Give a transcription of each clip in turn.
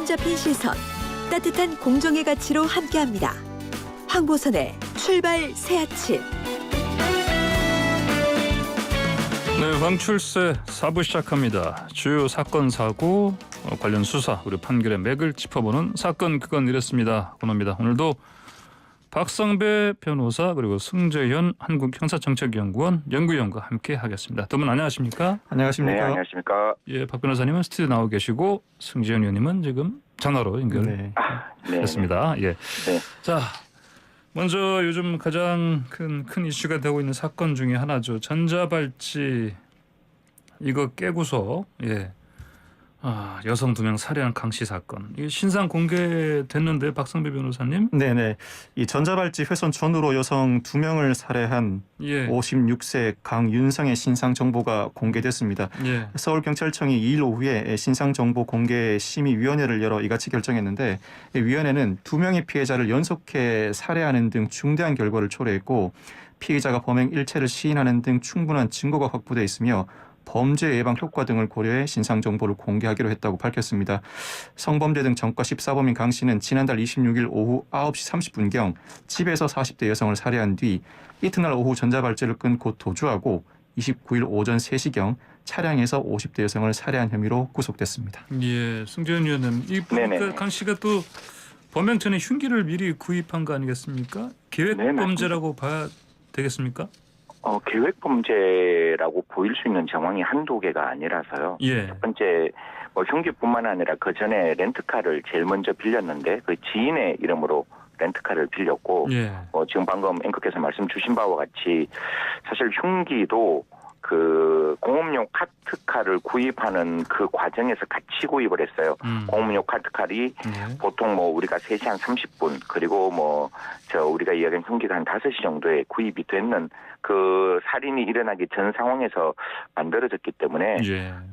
잡힌 시선, 따뜻한 공정의 가치로 함께합니다. 황보선의 출발 새 아침. 네, 황출세 4부 시작합니다. 주요 사건 사고 관련 수사 그리고 판결의 맥을 짚어보는 사건 그건 이랬습니다. 코너입니다. 오늘도 박성배 변호사 그리고 승재현 한국형사정책연구원 연구위원과 함께 하겠습니다. 두 분 안녕하십니까? 안녕하십니까? 네, 안녕하십니까? 예, 박 변호사님은 스튜디오 나오고 계시고 승재현 의원님은 지금 전화로 연결했습니다. 네. 예. 네. 자, 먼저 요즘 가장 큰 이슈가 되고 있는 사건 중에 하나죠. 전자발찌 이거 깨고서 여성 2명 살해한 강씨 사건. 이게 신상 공개됐는데 박성배 변호사님? 네네. 이 전자발찌 훼손 전후로 여성 2명을 살해한 56세 강윤상의 신상 정보가 공개됐습니다. 예. 서울경찰청이 2일 오후에 신상정보 공개 심의위원회를 열어 이같이 결정했는데, 이 위원회는 2명의 피해자를 연속해 살해하는 등 중대한 결과를 초래했고, 피해자가 범행 일체를 시인하는 등 충분한 증거가 확보돼 있으며 범죄 예방 효과 등을 고려해 신상 정보를 공개하기로 했다고 밝혔습니다. 성범죄 등 전과 14범인 강 씨는 지난달 26일 오후 9시 30분경 집에서 40대 여성을 살해한 뒤 이튿날 오후 전자발찌를 끊고 도주하고 29일 오전 3시경 차량에서 50대 여성을 살해한 혐의로 구속됐습니다. 예, 승재현 의원님. 이 보니까 강 씨가 또 범행 전에 흉기를 미리 구입한 거 아니겠습니까? 계획 범죄라고 봐야 되겠습니까? 계획 범죄라고 보일 수 있는 정황이 한두 개가 아니라서요. 예. 첫 번째, 흉기뿐만 아니라 그 전에 렌트카를 제일 먼저 빌렸는데 그 지인의 이름으로 렌트카를 빌렸고, 예. 지금 방금 앵커께서 말씀 주신 바와 같이 사실 흉기도 그 공업용 카트카를 구입하는 그 과정에서 같이 구입을 했어요. 공업용 카트카이 보통 우리가 3시 한 30분 그리고 우리가 이야기한 흉기가 한 5시 정도에 구입이 되는 그 살인이 일어나기 전 상황에서 만들어졌기 때문에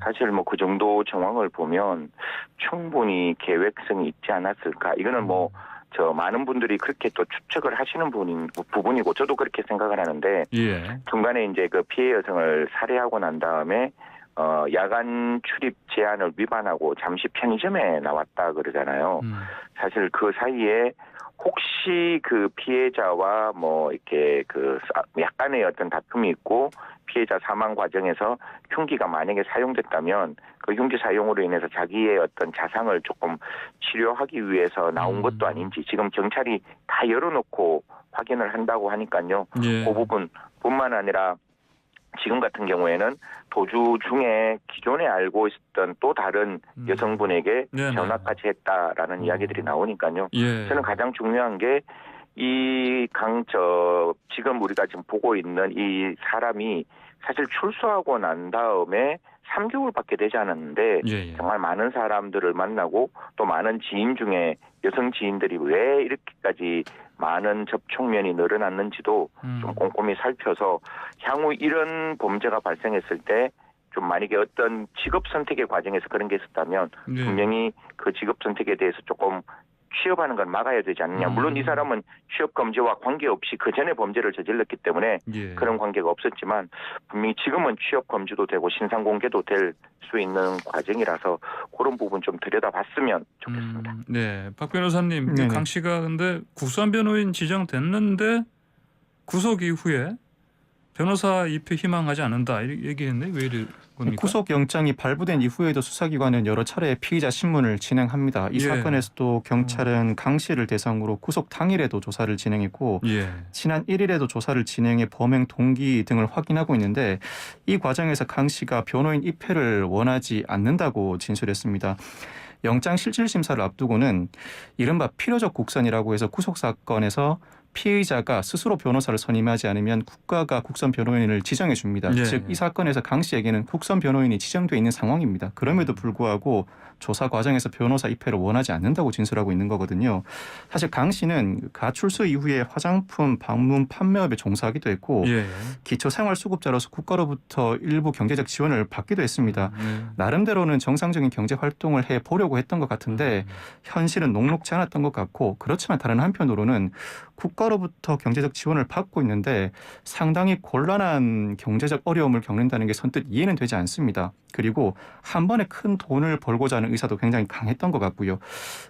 사실 그 정도 정황을 보면 충분히 계획성이 있지 않았을까. 이거는 많은 분들이 그렇게 또 추측을 하시는 부분이고 저도 그렇게 생각을 하는데 중간에 이제 그 피해 여성을 살해하고 난 다음에 야간 출입 제한을 위반하고 잠시 편의점에 나왔다 그러잖아요. 사실 그 사이에 혹시 그 피해자와 이렇게 약간의 어떤 다툼이 있고 피해자 사망 과정에서 흉기가 만약에 사용됐다면 그 흉기 사용으로 인해서 자기의 어떤 자상을 조금 치료하기 위해서 나온 것도 아닌지 지금 경찰이 다 열어놓고 확인을 한다고 하니까요. 그 부분뿐만 아니라 지금 같은 경우에는 도주 중에 기존에 알고 있었던 또 다른 여성분에게 전화까지 했다라는 이야기들이 나오니까요. 저는 가장 중요한 게 지금 우리가 지금 보고 있는 이 사람이 사실 출소하고 난 다음에 3개월밖에 되지 않았는데 정말 많은 사람들을 만나고 또 많은 지인 중에 여성 지인들이 왜 이렇게까지 많은 접촉면이 늘어났는지도 좀 꼼꼼히 살펴서 향후 이런 범죄가 발생했을 때 좀 만약에 어떤 직업 선택의 과정에서 그런 게 있었다면 분명히 그 직업 선택에 대해서 조금 취업하는 건 막아야 되지 않느냐. 물론 이 사람은 취업 금지와 관계없이 그 전에 범죄를 저질렀기 때문에 그런 관계가 없었지만 분명히 지금은 취업 금지도 되고 신상 공개도 될 수 있는 과정이라서 그런 부분 좀 들여다봤으면 좋겠습니다. 네, 박 변호사님, 강 씨가 근데 국선 변호인 지정됐는데 구속 이후에 변호사 입회 희망하지 않는다 이 얘기했네. 왜 이래 겁니까? 구속영장이 발부된 이후에도 수사기관은 여러 차례 피의자 신문을 진행합니다. 이 사건에서도 경찰은 강 씨를 대상으로 구속 당일에도 조사를 진행했고 지난 1일에도 조사를 진행해 범행 동기 등을 확인하고 있는데 이 과정에서 강 씨가 변호인 입회를 원하지 않는다고 진술했습니다. 영장 실질심사를 앞두고는 이른바 필요적 국선이라고 해서 구속사건에서 피의자가 스스로 변호사를 선임하지 않으면 국가가 국선 변호인을 지정해 줍니다. 즉 이 사건에서 강 씨에게는 국선 변호인이 지정돼 있는 상황입니다. 그럼에도 불구하고 조사 과정에서 변호사 입회를 원하지 않는다고 진술하고 있는 거거든요. 사실 강 씨는 가출소 이후에 화장품, 방문 판매업에 종사하기도 했고 기초생활수급자로서 국가로부터 일부 경제적 지원을 받기도 했습니다. 나름대로는 정상적인 경제 활동을 해보려고 했던 것 같은데 현실은 녹록지 않았던 것 같고 그렇지만 다른 한편으로는 국가로부터 경제적 지원을 받고 있는데 상당히 곤란한 경제적 어려움을 겪는다는 게 선뜻 이해는 되지 않습니다. 그리고 한 번에 큰 돈을 벌고자 하는 의사도 굉장히 강했던 것 같고요.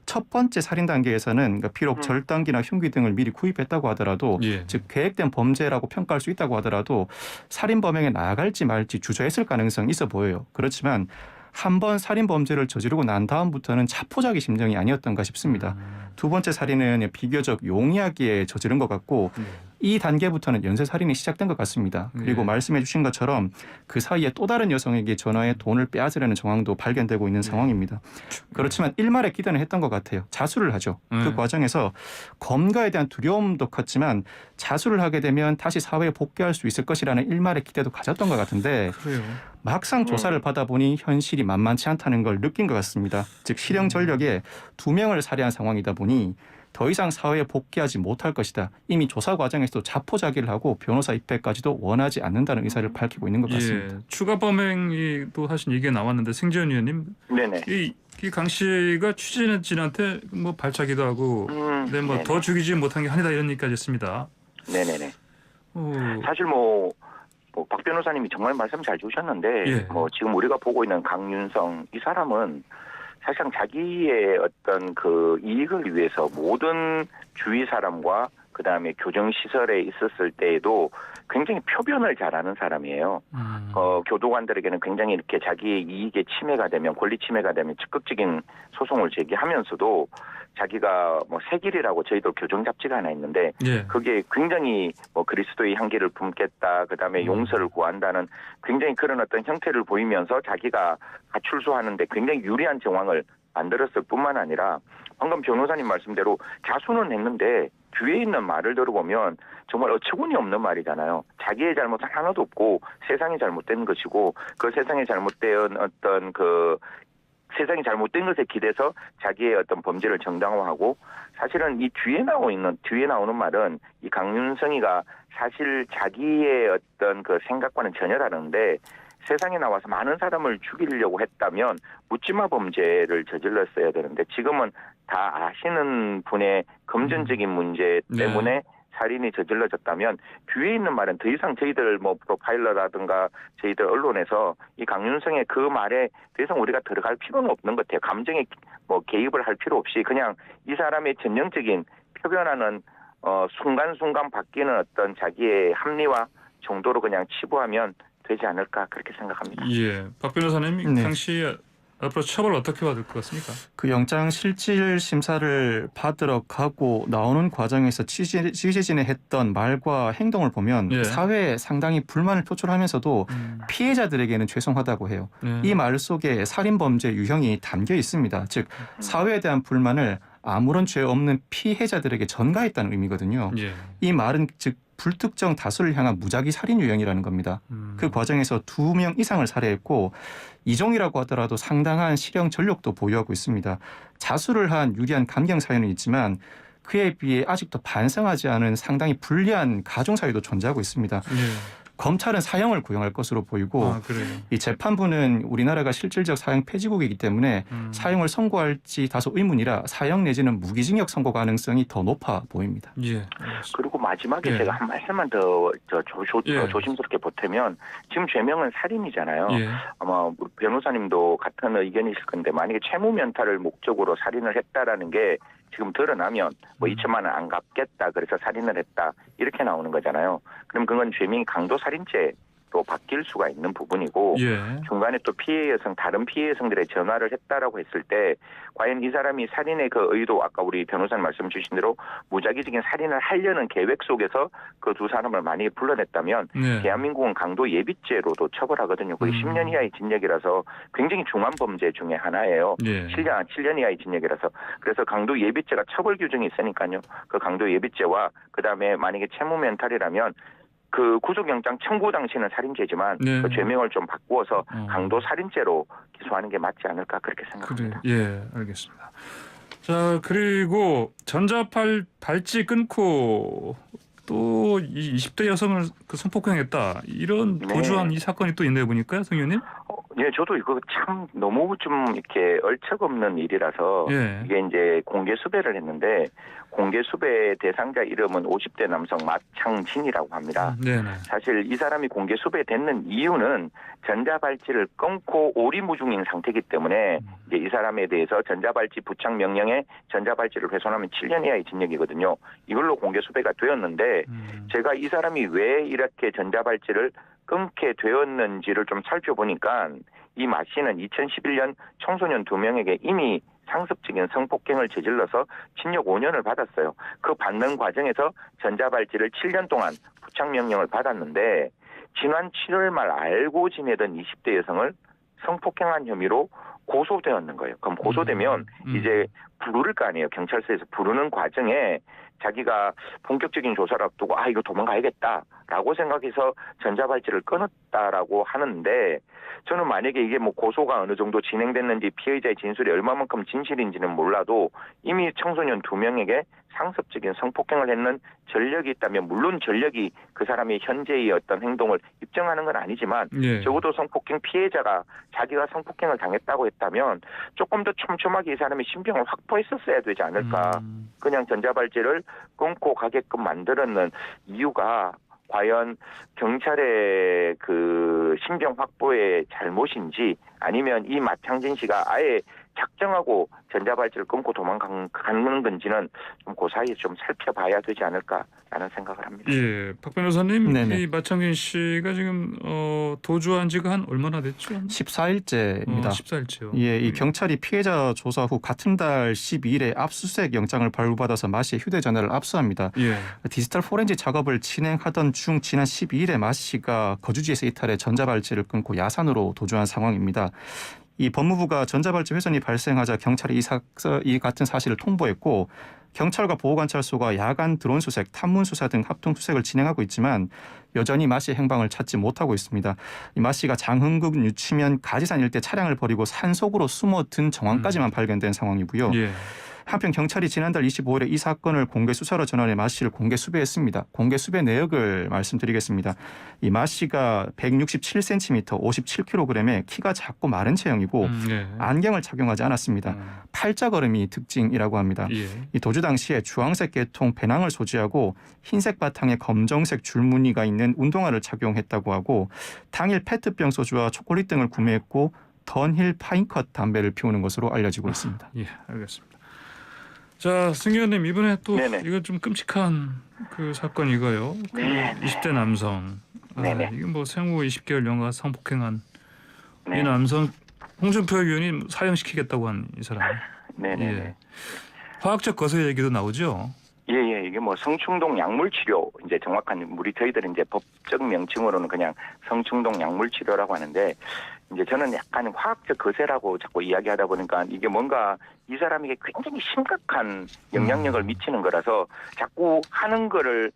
첫 번째 살인 단계에서는 그러니까 비록 절단기나 흉기 등을 미리 구입했다고 하더라도 예. 즉 계획된 범죄라고 평가할 수 있다고 하더라도 살인 범행에 나아갈지 말지 주저했을 가능성이 있어 보여요. 그렇지만 한 번 살인 범죄를 저지르고 난 다음부터는 자포자기 심정이 아니었던가 싶습니다. 두 번째 살인은 비교적 용이하게 저지른 것 같고 이 단계부터는 연쇄 살인이 시작된 것 같습니다. 그리고 말씀해 주신 것처럼 그 사이에 또 다른 여성에게 전화해 돈을 빼앗으려는 정황도 발견되고 있는 상황입니다. 그렇지만 일말의 기대는 했던 것 같아요. 자수를 하죠. 그 과정에서 검거에 대한 두려움도 컸지만 자수를 하게 되면 다시 사회에 복귀할 수 있을 것이라는 일말의 기대도 가졌던 것 같은데 그래요. 막상 조사를 받아보니 현실이 만만치 않다는 걸 느낀 것 같습니다. 즉 실형 전력에 2명을 살해한 상황이다 보니 더 이상 사회에 복귀하지 못할 것이다. 이미 조사 과정에서도 자포자기를 하고 변호사 입회까지도 원하지 않는다는 의사를 밝히고 있는 것 같습니다. 예. 추가 범행이 또 하신 얘기가 나왔는데 승재현 의원님, 네네. 이 강 씨가 취재진한테 뭐 발차기도 하고, 근데 뭐 더 죽이지 못한 게 아니다 이런 얘기까지 했습니다. 네네네. 사실 박 변호사님이 정말 말씀 잘 주셨는데, 예. 뭐 지금 우리가 보고 있는 강윤성 이 사람은 사실상 자기의 어떤 그 이익을 위해서 모든 주위 사람과 그 다음에 교정시설에 있었을 때에도 굉장히 표변을 잘하는 사람이에요. 교도관들에게는 굉장히 이렇게 자기의 이익에 침해가 되면, 권리 침해가 되면 적극적인 소송을 제기하면서도 자기가 뭐 세길이라고 저희도 교정 잡지가 하나 있는데 예. 그게 굉장히 뭐 그리스도의 향기를 품겠다, 그 다음에 용서를 구한다는 굉장히 그런 어떤 형태를 보이면서 자기가 가출소하는데 굉장히 유리한 정황을 만들었을 뿐만 아니라 방금 변호사님 말씀대로 자수는 했는데 뒤에 있는 말을 들어보면 정말 어처구니 없는 말이잖아요. 자기의 잘못은 하나도 없고 세상이 잘못된 것이고 그 세상에 잘못된 어떤 그 세상이 잘못된 것에 기대서 자기의 어떤 범죄를 정당화하고 사실은 이 뒤에 나오는 말은 이 강윤성이가 사실 자기의 어떤 그 생각과는 전혀 다른데 세상에 나와서 많은 사람을 죽이려고 했다면 묻지마 범죄를 저질렀어야 되는데 지금은 다 아시는 분의 금전적인 문제 때문에 살인이 저질러졌다면 뒤에 있는 말은 더 이상 저희들 뭐 프로파일러라든가 저희들 언론에서 이 강윤성의 그 말에 더 이상 우리가 들어갈 필요는 없는 것 같아요. 감정에 뭐 개입을 할 필요 없이 그냥 이 사람의 전형적인 표현하는 순간순간 바뀌는 어떤 자기의 합리화 정도로 그냥 치부하면 되지 않을까 그렇게 생각합니다. 예, 박 변호사님, 강 씨 앞으로 처벌 어떻게 받을 것 같습니까? 그 영장 실질 심사를 받으러 가고 나오는 과정에서 취재진이 했던 말과 행동을 보면 사회에 상당히 불만을 표출하면서도 피해자들에게는 죄송하다고 해요. 이 말 속에 살인범죄 유형이 담겨 있습니다. 즉 사회에 대한 불만을 아무런 죄 없는 피해자들에게 전가했다는 의미거든요. 이 말은 즉 불특정 다수를 향한 무작위 살인 유형이라는 겁니다. 그 과정에서 2명 이상을 살해했고 이종이라고 하더라도 상당한 실형 전력도 보유하고 있습니다. 자수를 한 유리한 감경 사유는 있지만 그에 비해 아직도 반성하지 않은 상당히 불리한 가중 사유도 존재하고 있습니다. 검찰은 사형을 구형할 것으로 보이고 이 재판부는 우리나라가 실질적 사형 폐지국이기 때문에 사형을 선고할지 다소 의문이라 사형 내지는 무기징역 선고 가능성이 더 높아 보입니다. 그리고 마지막에 제가 한 말씀만 더 조심스럽게 보태면 지금 죄명은 살인이잖아요. 아마 변호사님도 같은 의견이실 건데 만약에 채무 면탈을 목적으로 살인을 했다라는 게 지금 드러나면 뭐 2천만 원 안 갚겠다 그래서 살인을 했다 이렇게 나오는 거잖아요. 그럼 그건 죄명이 강도살인죄로 바뀔 수가 있는 부분이고 중간에 또 다른 피해 여성들의 전화를 했다라고 했을 때 과연 이 사람이 살인의 그 의도 아까 우리 변호사님 말씀 주신 대로 무작위적인 살인을 하려는 계획 속에서 그 두 사람을 만약에 불러냈다면 대한민국은 강도 예비죄로도 처벌하거든요. 거의 10년 이하의 징역이라서 굉장히 중한 범죄 중에 하나예요. 7년 이하의 징역이라서 그래서 강도 예비죄가 처벌 규정이 있으니까요. 그 강도 예비죄와 그다음에 만약에 채무 멘탈이라면 그 구속영장 청구 당시는 살인죄지만 그 죄명을 좀 바꾸어서 강도 살인죄로 기소하는 게 맞지 않을까 그렇게 생각합니다. 알겠습니다. 자, 그리고 전자팔 발찌 끊고 또 20대 여성을 그 성폭행했다 이런 도주한 이 사건이 또 있네요 보니까요, 성 의원님? 예, 저도 이거 참 너무 좀 이렇게 얼척없는 일이라서 예. 이게 이제 공개 수배를 했는데 공개 수배 대상자 이름은 50대 남성 마창진이라고 합니다. 네네. 사실 이 사람이 공개 수배됐는 이유는 전자발찌를 끊고 오리무중인 상태이기 때문에 이제 이 사람에 대해서 전자발찌 부착 명령에 전자발찌를 훼손하면 7년 이하의 징역이거든요. 이걸로 공개 수배가 되었는데 제가 이 사람이 왜 이렇게 전자발찌를 끊게 되었는지를 좀 살펴보니까 이 마 씨는 2011년 청소년 2명에게 이미 상습적인 성폭행을 저질러서 징역 5년을 받았어요. 그 받는 과정에서 전자발찌를 7년 동안 부착 명령을 받았는데 지난 7월 말 알고 지내던 20대 여성을 성폭행한 혐의로 고소되었는 거예요. 그럼 고소되면 이제 부를 거 아니에요. 경찰서에서 부르는 과정에 자기가 본격적인 조사를 앞두고 이거 도망가야겠다라고 생각해서 전자발찌를 끊었다라고 하는데 저는 만약에 이게 뭐 고소가 어느 정도 진행됐는지 피해자의 진술이 얼마만큼 진실인지는 몰라도 이미 청소년 2명에게 상습적인 성폭행을 했는 전력이 있다면 물론 전력이 그 사람의 현재의 어떤 행동을 입증하는 건 아니지만 예. 적어도 성폭행 피해자가 자기가 성폭행을 당했다고 했다면 조금 더 촘촘하게 이 사람의 신병을 확보했었어야 되지 않을까. 그냥 전자발찌를 끊고 가게끔 만들었는 이유가 과연 경찰의 그 신병 확보의 잘못인지 아니면 이 마창진 씨가 아예 작정하고 전자발찌를 끊고 도망가는 건지는 좀 그 사이에 좀 살펴봐야 되지 않을까라는 생각을 합니다. 예, 박 변호사님, 네네. 이 마창진 씨가 지금 도주한 지가 한 얼마나 됐죠? 14일째입니다. 14일째요. 예, 이 경찰이 피해자 조사 후 같은 달 12일에 압수수색 영장을 발부받아서 마 씨의 휴대전화를 압수합니다. 예. 디지털 포렌식 작업을 진행하던 중 지난 12일에 마 씨가 거주지에서 이탈해 전자발찌를 끊고 야산으로 도주한 상황입니다. 이 법무부가 전자발찌 훼손이 발생하자 경찰이 이 같은 사실을 통보했고 경찰과 보호관찰소가 야간 드론 수색, 탐문 수사 등 합동 수색을 진행하고 있지만 여전히 마 씨의 행방을 찾지 못하고 있습니다. 이 마 씨가 장흥국 유치면 가지산 일대 차량을 버리고 산속으로 숨어든 정황까지만 발견된 상황이고요. 예. 한편 경찰이 지난달 25일에 이 사건을 공개 수사로 전환해 마 씨를 공개 수배했습니다. 공개 수배 내역을 말씀드리겠습니다. 이 마 씨가 167cm, 57kg에 키가 작고 마른 체형이고 예. 안경을 착용하지 않았습니다. 팔자걸음이 특징이라고 합니다. 예. 이 도주 당시에 주황색 계통 배낭을 소지하고 흰색 바탕에 검정색 줄무늬가 있는 운동화를 착용했다고 하고 당일 페트병 소주와 초콜릿 등을 구매했고 던힐 파인컷 담배를 피우는 것으로 알려지고 있습니다. 예, 알겠습니다. 자, 승 의원님 이번에 또 네네. 이거 좀 끔찍한 그 사건 이거요. 그 네네. 20대 남성. 네네. 이게 뭐 생후 20개월 영아 성폭행한 네. 이 남성 홍준표 의원이 사형시키겠다고 한 이 사람. 네네. 예. 화학적 거세 얘기도 나오죠. 예, 이게 뭐 성충동 약물 치료 이제 정확한 우리 저희들은 이제 법적 명칭으로는 그냥 성충동 약물 치료라고 하는데 이제 저는 약간 화학적 거세라고 자꾸 이야기하다 보니까 이게 뭔가 이 사람에게 굉장히 심각한 영향력을 미치는 거라서 자꾸 하는 거를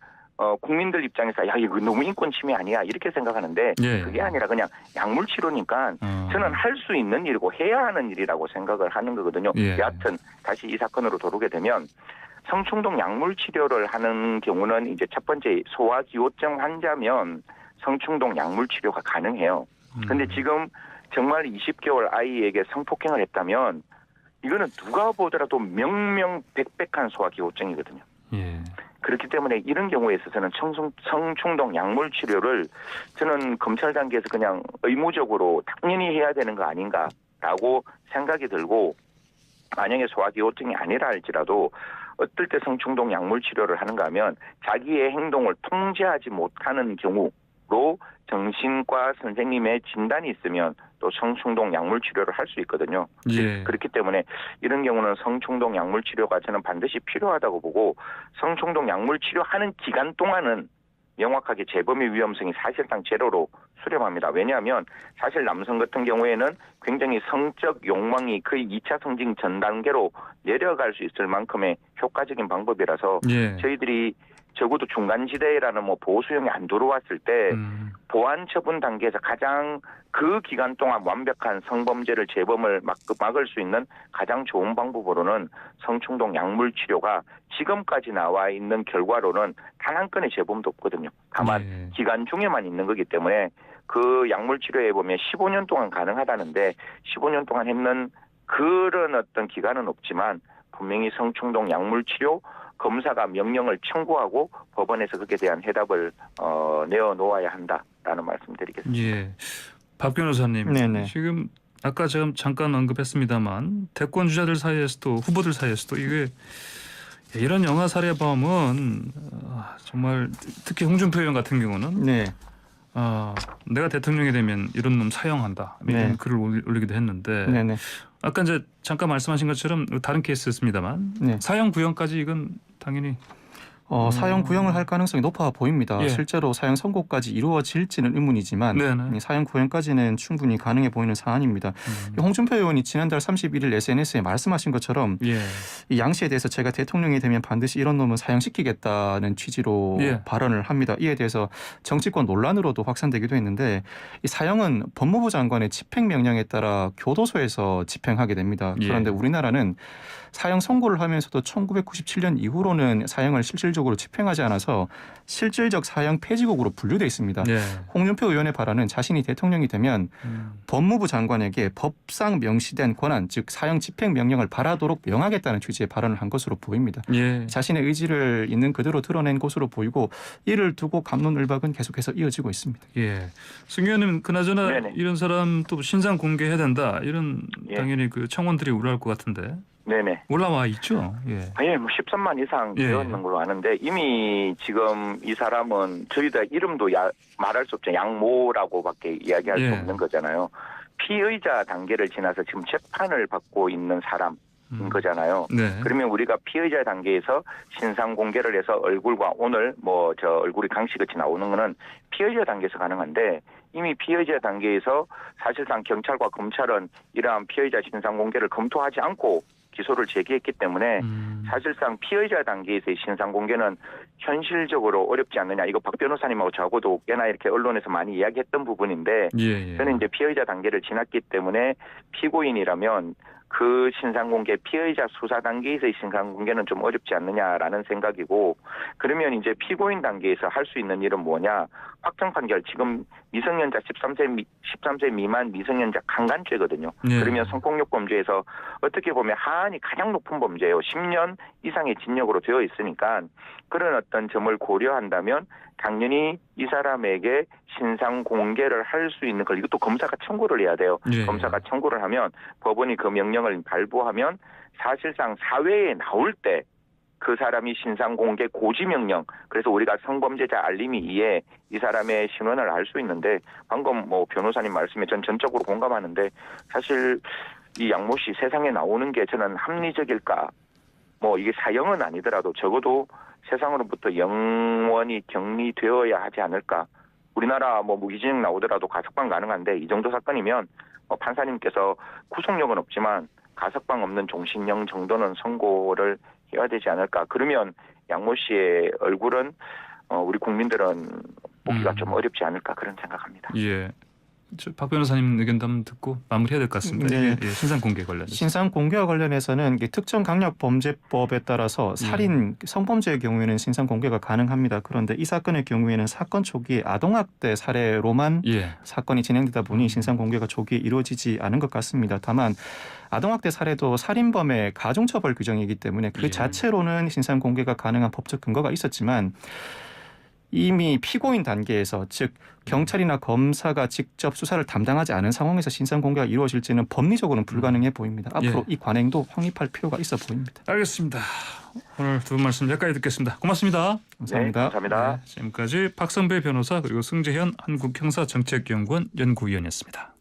국민들 입장에서 야 이거 너무 인권 침해 아니야 이렇게 생각하는데 예. 그게 아니라 그냥 약물 치료니까 저는 할 수 있는 일이고 해야 하는 일이라고 생각을 하는 거거든요. 예. 여하튼 다시 이 사건으로 돌아오게 되면 성충동 약물 치료를 하는 경우는 이제 첫 번째 소아기호증 환자면 성충동 약물 치료가 가능해요. 근데 지금 정말 20개월 아이에게 성폭행을 했다면 이거는 누가 보더라도 명명백백한 소아기호증이거든요. 예. 그렇기 때문에 이런 경우에 있어서는 성충동 약물 치료를 저는 검찰 단계에서 그냥 의무적으로 당연히 해야 되는 거 아닌가라고 생각이 들고 만약에 소아기호증이 아니라 할지라도 어떨 때 성충동 약물 치료를 하는가 하면 자기의 행동을 통제하지 못하는 경우로 정신과 선생님의 진단이 있으면 또 성충동 약물 치료를 할 수 있거든요. 예. 그렇기 때문에 이런 경우는 성충동 약물 치료가 저는 반드시 필요하다고 보고 성충동 약물 치료하는 기간 동안은 명확하게 재범의 위험성이 사실상 제로로 수렴합니다. 왜냐하면 사실 남성 같은 경우에는 굉장히 성적 욕망이 거의 2차 성징 전 단계로 내려갈 수 있을 만큼의 효과적인 방법이라서 예. 저희들이 적어도 중간지대라는 뭐 보호수용이 안 들어왔을 때 보안 처분 단계에서 가장 그 기간 동안 완벽한 성범죄를 재범을 막을 수 있는 가장 좋은 방법으로는 성충동 약물 치료가 지금까지 나와 있는 결과로는 단 한 건의 재범도 없거든요. 다만 예. 기간 중에만 있는 거기 때문에 그 약물 치료에 보면 15년 동안 가능하다는데 15년 동안 했는 그런 어떤 기간은 없지만 분명히 성충동 약물 치료 검사가 명령을 청구하고 법원에서 그에 대한 해답을 내어놓아야 한다라는 말씀드리겠습니다. 예, 박 변호사님, 네네. 지금 아까 제가 잠깐 언급했습니다만 대권 주자들 사이에서도 후보들 사이에서도 이게 이런 영화 살해범은 정말 특히 홍준표 의원 같은 경우는 네. 내가 대통령이 되면 이런 놈 사형한다 이런 네. 글을 올리기도 했는데 네네. 아까 이제 잠깐 말씀하신 것처럼 다른 케이스였습니다만 네. 사형 구형까지 이건 당연히 사형 구형을 할 가능성이 높아 보입니다. 예. 실제로 사형 선고까지 이루어질지는 의문이지만 네네. 이 사형 구형까지는 충분히 가능해 보이는 사안입니다. 홍준표 의원이 지난달 31일 SNS에 말씀하신 것처럼 예. 이 양 씨에 대해서 제가 대통령이 되면 반드시 이런 놈은 사형시키겠다는 취지로 예. 발언을 합니다. 이에 대해서 정치권 논란으로도 확산되기도 했는데 이 사형은 법무부 장관의 집행명령에 따라 교도소에서 집행하게 됩니다. 예. 그런데 우리나라는 사형 선고를 하면서도 1997년 이후로는 사형을 실질적으로 집행하지 않아서 실질적 사형 폐지국으로 분류돼 있습니다. 예. 홍준표 의원의 발언은 자신이 대통령이 되면 법무부 장관에게 법상 명시된 권한, 즉 사형 집행 명령을 발하도록 명하겠다는 취지의 발언을 한 것으로 보입니다. 예. 자신의 의지를 있는 그대로 드러낸 것으로 보이고 이를 두고 갑론을박은 계속해서 이어지고 있습니다. 예. 승 의원님 그나저나 네네. 이런 사람 또 신상 공개해야 된다 이런 예. 당연히 그 청원들이 우려할 것 같은데 네네. 올라와 있죠. 예. 뭐 13만 이상 예. 되어 있는 걸로 아는데 이미 지금 이 사람은 저희가 이름도 말할 수 없죠. 양모라고밖에 이야기할 예. 수 없는 거잖아요. 피의자 단계를 지나서 지금 재판을 받고 있는 사람인 거잖아요. 네. 그러면 우리가 피의자 단계에서 신상 공개를 해서 얼굴과 오늘 저 얼굴이 강씨같이 나오는 거는 피의자 단계에서 가능한데 이미 피의자 단계에서 사실상 경찰과 검찰은 이러한 피의자 신상 공개를 검토하지 않고 기소를 제기했기 때문에 사실상 피의자 단계에서의 신상 공개는 현실적으로 어렵지 않느냐. 이거 박 변호사님하고 저하고도 꽤나 이렇게 언론에서 많이 이야기했던 부분인데 예. 저는 이제 피의자 단계를 지났기 때문에 피고인이라면 그 신상 공개 피의자 수사 단계에서의 신상 공개는 좀 어렵지 않느냐라는 생각이고 그러면 이제 피고인 단계에서 할 수 있는 일은 뭐냐. 확정 판결 지금 미성년자 13세 미만 미성년자 강간죄거든요. 예. 그러면 성폭력 범죄에서 어떻게 보면 하한이 가장 높은 범죄예요. 10년 이상의 징역으로 되어 있으니까 그런 어떤 점을 고려한다면 당연히 이 사람에게 신상 공개를 할 수 있는 걸 이것도 검사가 청구를 해야 돼요. 예. 검사가 청구를 하면 법원이 그 명령을 발부하면 사실상 사회에 나올 때 그 사람이 신상 공개 고지 명령 그래서 우리가 성범죄자 알림이 2에 이 사람의 신원을 알 수 있는데 방금 변호사님 말씀에 전 전적으로 공감하는데 사실 이 양모 씨 세상에 나오는 게 저는 합리적일까 이게 사형은 아니더라도 적어도 세상으로부터 영원히 격리되어야 하지 않을까. 우리나라 무기징역 나오더라도 가석방 가능한데 이 정도 사건이면 판사님께서 구속력은 없지만 가석방 없는 종신형 정도는 선고를 해야 되지 않을까. 그러면 양모 씨의 얼굴은 우리 국민들은 보기가 좀 어렵지 않을까 그런 생각합니다. 예. 박 변호사님 의견도 한번 듣고 마무리해야 될 것 같습니다. 네. 예, 신상 공개 관련해서. 신상 공개와 관련해서는 특정 강력범죄법에 따라서 살인, 성범죄의 경우에는 신상 공개가 가능합니다. 그런데 이 사건의 경우에는 사건 초기에 아동학대 사례로만 예. 사건이 진행되다 보니 신상 공개가 초기에 이루어지지 않은 것 같습니다. 다만 아동학대 사례도 살인범의 가중처벌 규정이기 때문에 그 예. 자체로는 신상 공개가 가능한 법적 근거가 있었지만 이미 피고인 단계에서 즉 경찰이나 검사가 직접 수사를 담당하지 않은 상황에서 신상 공개가 이루어질지는 법리적으로는 불가능해 보입니다. 앞으로 예. 이 관행도 확립할 필요가 있어 보입니다. 알겠습니다. 오늘 두 분 말씀 여기까지 듣겠습니다. 고맙습니다. 감사합니다. 네, 감사합니다. 네, 지금까지 박성배 변호사 그리고 승재현 한국형사정책연구원 연구위원이었습니다.